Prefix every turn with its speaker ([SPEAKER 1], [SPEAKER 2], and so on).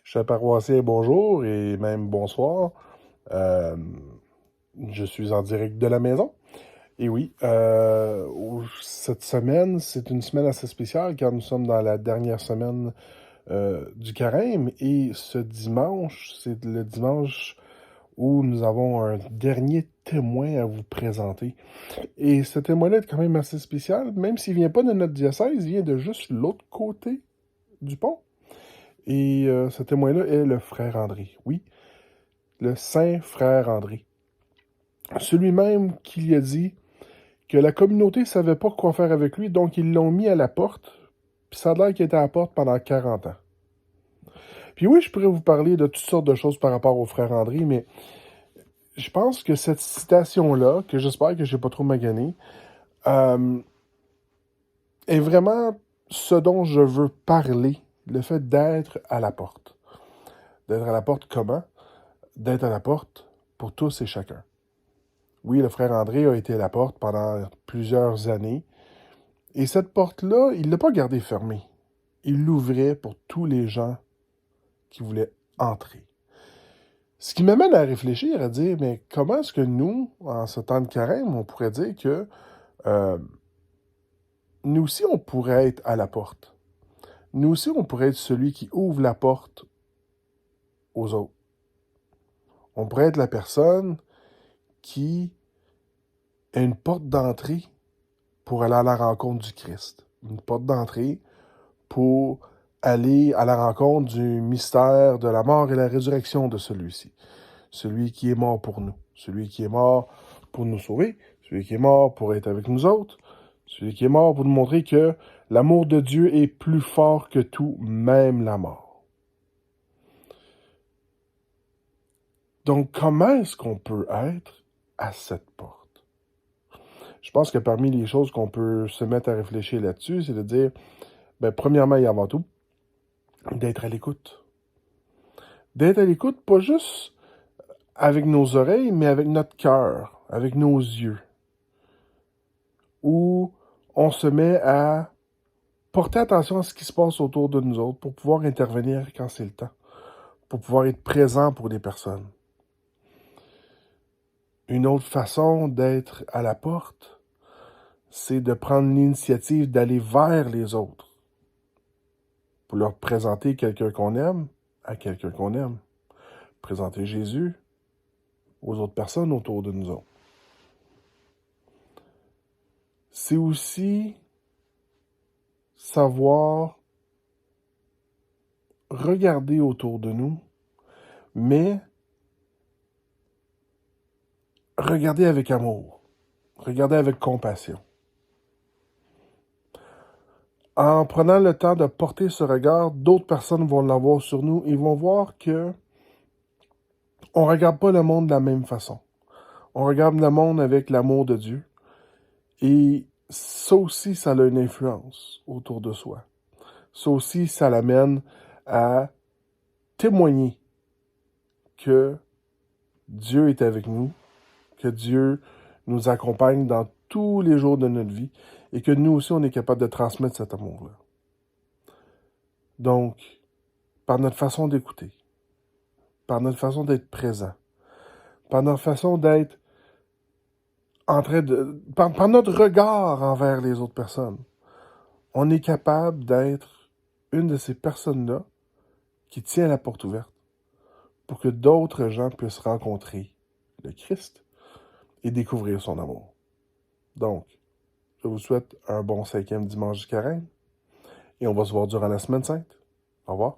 [SPEAKER 1] Chers paroissiens, bonjour et même bonsoir. Euh, je suis en direct de la maison. Et oui, cette semaine, c'est une semaine assez spéciale car nous sommes dans la dernière semaine du carême et ce dimanche, c'est le dimanche où nous avons un dernier témoin à vous présenter. Et ce témoin-là est quand même assez spécial, même s'il vient pas de notre diocèse, il vient de juste l'autre côté du pont. Et ce témoin-là est le frère André. Oui, le saint frère André. Celui même qui lui a dit que la communauté ne savait pas quoi faire avec lui, donc ils l'ont mis à la porte, puis ça a l'air qu'il était à la porte pendant 40 ans. Puis oui, je pourrais vous parler de toutes sortes de choses par rapport au frère André, mais je pense que cette citation-là, que j'espère que je n'ai pas trop magané, euh, est vraiment ce dont je veux parler, le fait d'être à la porte. D'être à la porte comment? D'être à la porte pour tous et chacun. Oui, le frère André a été à la porte pendant plusieurs années. Et cette porte-là, il ne l'a pas gardée fermée. Il l'ouvrait pour tous les gens qui voulaient entrer. Ce qui m'amène à réfléchir, à dire, mais comment est-ce que nous, en ce temps de carême, on pourrait dire que euh, nous aussi, on pourrait être à la porte. Nous aussi, on pourrait être celui qui ouvre la porte aux autres. On pourrait être la personne qui a une porte d'entrée pour aller à la rencontre du Christ. Une porte d'entrée pour aller à la rencontre du mystère de la mort et la résurrection de celui-ci. Celui qui est mort pour nous. Celui qui est mort pour nous sauver. Celui qui est mort pour être avec nous autres. Celui qui est mort pour nous montrer que l'amour de Dieu est plus fort que tout, même la mort. Donc, comment est-ce qu'on peut être à cette porte? Je pense que parmi les choses qu'on peut se mettre à réfléchir là-dessus, c'est de dire, premièrement et avant tout, d'être à l'écoute. D'être à l'écoute, pas juste avec nos oreilles, mais avec notre cœur, avec nos yeux. Où on se met à porter attention à ce qui se passe autour de nous autres pour pouvoir intervenir quand c'est le temps, pour pouvoir être présent pour des personnes. Une autre façon d'être à la porte, c'est de prendre l'initiative d'aller vers les autres pour leur présenter quelqu'un qu'on aime à quelqu'un qu'on aime. Présenter Jésus aux autres personnes autour de nous autres. C'est aussi savoir regarder autour de nous, mais regarder avec amour, regarder avec compassion. En prenant le temps de porter ce regard, d'autres personnes vont l'avoir sur nous et vont voir que on ne regarde pas le monde de la même façon. On regarde le monde avec l'amour de Dieu. Et ça aussi, ça a une influence autour de soi. Ça aussi, ça l'amène à témoigner que Dieu est avec nous, que Dieu nous accompagne dans tous les jours de notre vie et que nous aussi, on est capable de transmettre cet amour-là. Donc, par notre façon d'écouter, par notre façon d'être présent, par notre façon d'être en train de... par notre regard envers les autres personnes, on est capable d'être une de ces personnes-là qui tient la porte ouverte pour que d'autres gens puissent rencontrer le Christ et découvrir son amour. Donc, je vous souhaite un bon 5e dimanche du carême et on va se voir durant la semaine sainte. Au revoir.